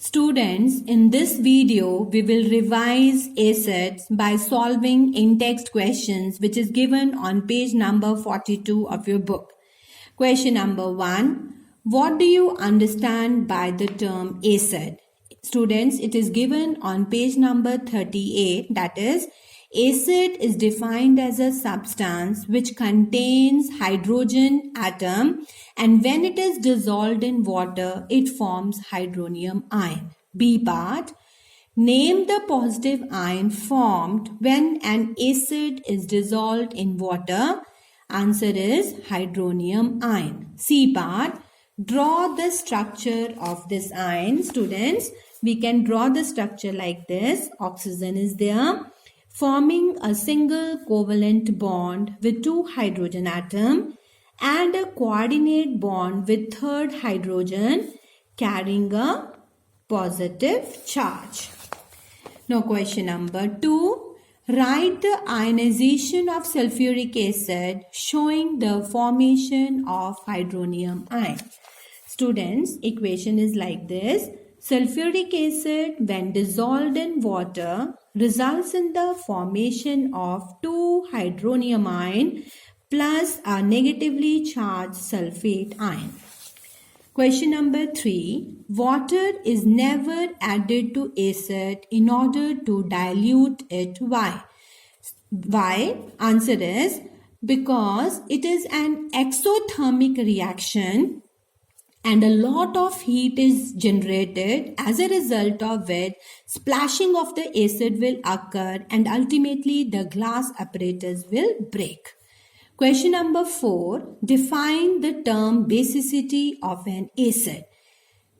Students, in this video, we will revise acids by solving in-text questions which is given on page number 42 of your book. Question number 1. What do you understand by the term acid? Students, it is given on page number 38, that is, acid is defined as a substance which contains hydrogen atom, and when it is dissolved in water, it forms hydronium ion. B part. Name the positive ion formed when an acid is dissolved in water. Answer is hydronium ion. C part. Draw the structure of this ion. Students, we can draw the structure like this. Oxygen is there, forming a single covalent bond with two hydrogen atoms and a coordinate bond with third hydrogen carrying a positive charge. Now question number 2. Write the ionization of sulfuric acid showing the formation of hydronium ion. Students, equation is like this. Sulfuric acid, when dissolved in water, results in the formation of two hydronium ion plus a negatively charged sulfate ion. Question number 3. Water is never added to acid in order to dilute it. Why? Why? Answer is because it is an exothermic reaction and a lot of heat is generated, as a result of which splashing of the acid will occur and ultimately the glass apparatus will break. Question number 4. Define the term basicity of an acid.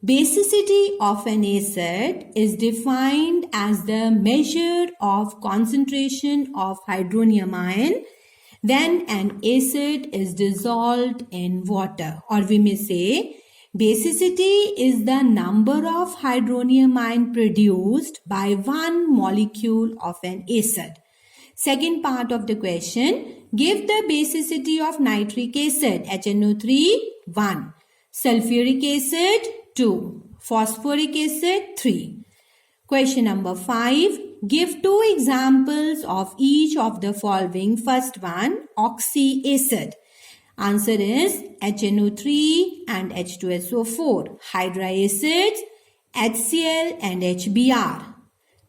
Basicity of an acid is defined as the measure of concentration of hydronium ion when an acid is dissolved in water, or we may say basicity is the number of hydronium ion produced by one molecule of an acid. Second part of the question, give the basicity of nitric acid, HNO3, 1. Sulfuric acid, 2. Phosphoric acid, 3. Question number 5, give 2 examples of each of the following. First one, oxyacid. Answer is HNO3 and H2SO4. Hydra acids, HCl and HBr.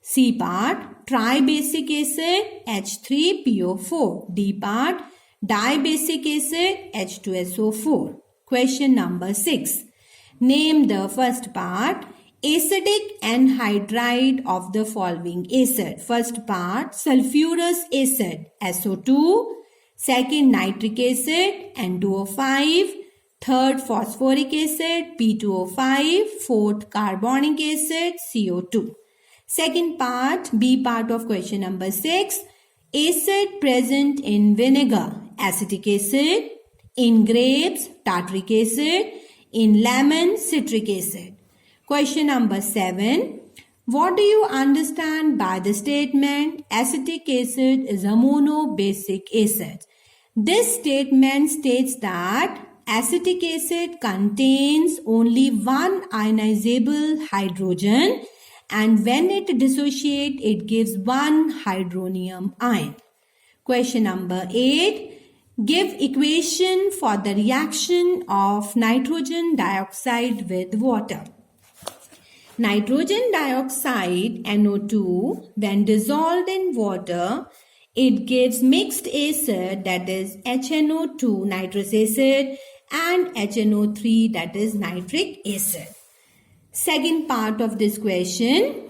C part, tribasic acid, H3PO4. D part, dibasic acid, H2SO4. Question number 6. Name the first part, acidic anhydride of the following acid. First part, sulfurous acid, SO2. Second, nitric acid, N2O5. Third, phosphoric acid, P2O5. Fourth, carbonic acid, CO2. Second part, B part of question number 6. Acid present in vinegar, acetic acid. In grapes, tartaric acid. In lemon, citric acid. Question number 7. What do you understand by the statement acetic acid is a monobasic acid? This statement states that acetic acid contains only one ionizable hydrogen, and when it dissociates, it gives one hydronium ion. Question number 8. Give equation for the reaction of nitrogen dioxide with water. Nitrogen dioxide, NO2, when dissolved in water, it gives mixed acid, that is HNO2 nitrous acid, and HNO3, that is nitric acid. Second part of this question,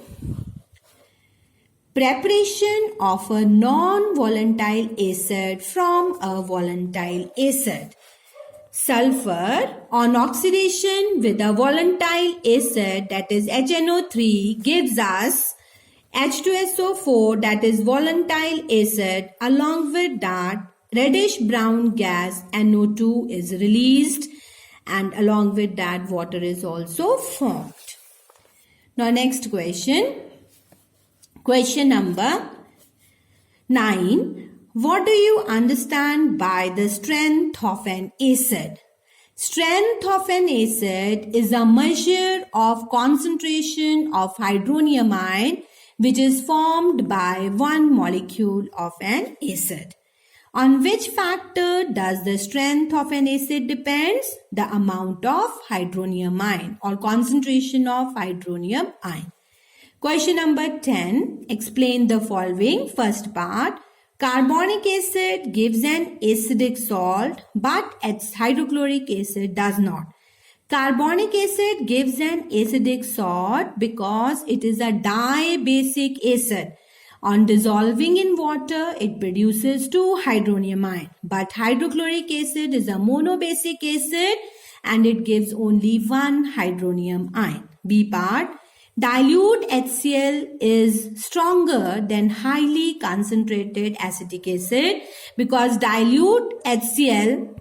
preparation of a non-volatile acid from a volatile acid. Sulfur on oxidation with a volatile acid, that is HNO3, gives us H2SO4, that is volatile acid. Along with that, reddish brown gas NO2 is released, and along with that, water is also formed. Now next question. Question number 9. What do you understand by the strength of an acid? Strength of an acid is a measure of concentration of hydronium ion which is formed by one molecule of an acid. On which factor does the strength of an acid depends? The amount of hydronium ion or concentration of hydronium ion. Question number 10. Explain the following. First part. Carbonic acid gives an acidic salt, but its hydrochloric acid does not. Carbonic acid gives an acidic salt because it is a dibasic acid. On dissolving in water, it produces 2 hydronium ion. But hydrochloric acid is a monobasic acid and it gives only 1 hydronium ion. B part. Dilute HCl is stronger than highly concentrated acetic acid because dilute HCl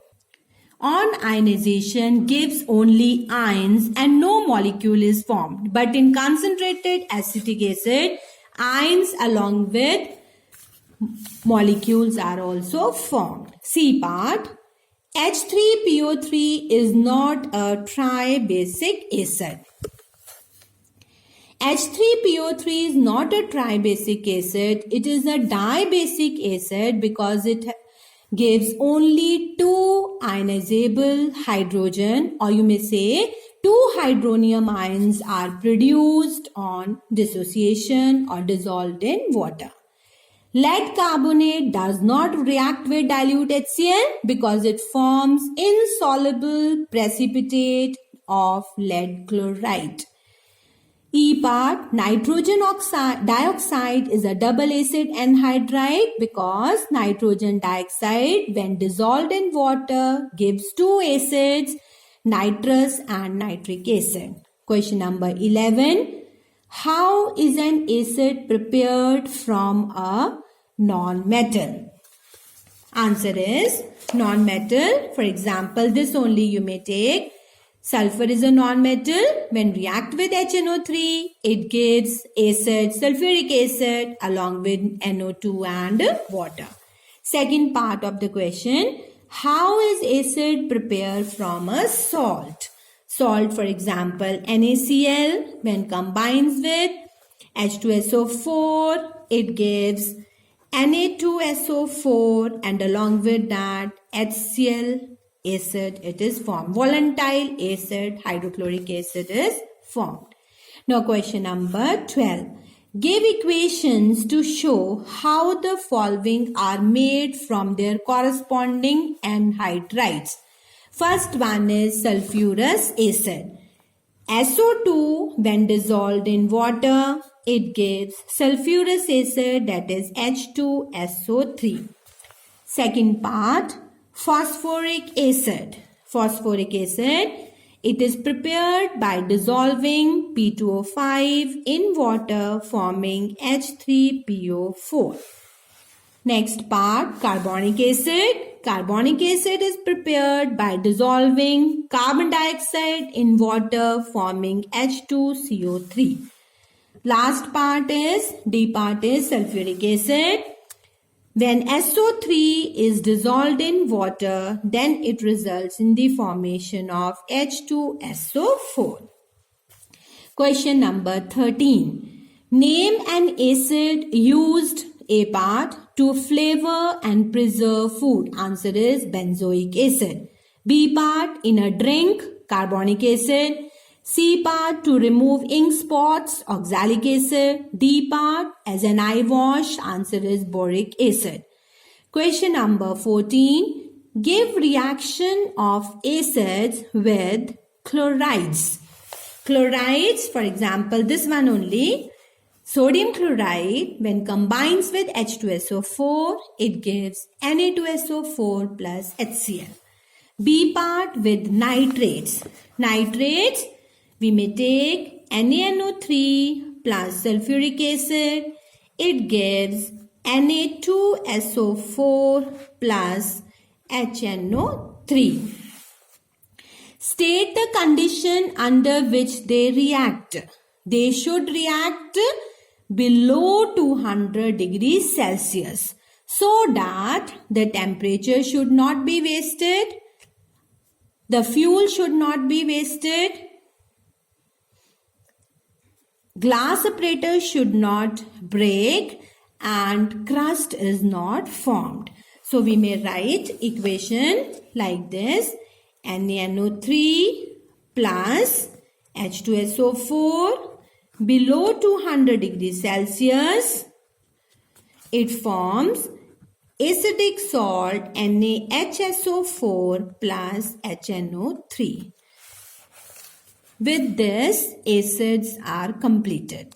on ionization gives only ions and no molecule is formed. But in concentrated acetic acid, ions along with molecules are also formed. C part. H3PO3 is not a tribasic acid. H3PO3 is not a tribasic acid. It is a dibasic acid because it gives only 2 ionizable hydrogen, or you may say 2 hydronium ions are produced on dissociation or dissolved in water. Lead carbonate does not react with dilute HCl because it forms insoluble precipitate of lead chloride. E part. Nitrogen dioxide is a double acid anhydride because nitrogen dioxide when dissolved in water gives 2 acids, nitrous and nitric acid. Question number 11. How is an acid prepared from a non-metal? Answer is non-metal. For example, this only you may take. Sulfur is a non-metal. When react with HNO3, it gives acid, sulfuric acid along with NO2 and water. Second part of the question. How is acid prepared from a salt? Salt, for example, NaCl, when combines with H2SO4, it gives Na2SO4 and along with that HCl acid it is formed. Volatile acid, hydrochloric acid is formed. Now question number 12. Give equations to show how the following are made from their corresponding anhydrides. First one is sulfurous acid. SO2 when dissolved in water, it gives sulfurous acid, that is H2SO3. Second part, phosphoric acid. Phosphoric acid, it is prepared by dissolving P2O5 in water forming H3PO4. Next part, carbonic acid. Carbonic acid is prepared by dissolving carbon dioxide in water forming H2CO3. Last part is, D part is sulfuric acid. When SO3 is dissolved in water, then it results in the formation of H2SO4. Question number 13. Name an acid used, A part, to flavor and preserve food. Answer is benzoic acid. B part, in a drink, carbonic acid. C part, to remove ink spots, oxalic acid. D part, as an eye wash. Answer is boric acid. Question number 14. Give reaction of acids with chlorides. Chlorides, for example, this one only. Sodium chloride, when combines with H2SO4, it gives Na2SO4 plus HCl. B part with nitrates. Nitrates, we may take NaNO3 plus sulfuric acid. It gives Na2SO4 plus HNO3. State the condition under which they react. They should react below 200 degrees Celsius so that the temperature should not be wasted. The fuel should not be wasted. Glass separator should not break and crust is not formed. So we may write equation like this: NaNO3 plus H2SO4 below 200 degrees Celsius. It forms acidic salt NaHSO4 plus HNO3. With this, acids are completed.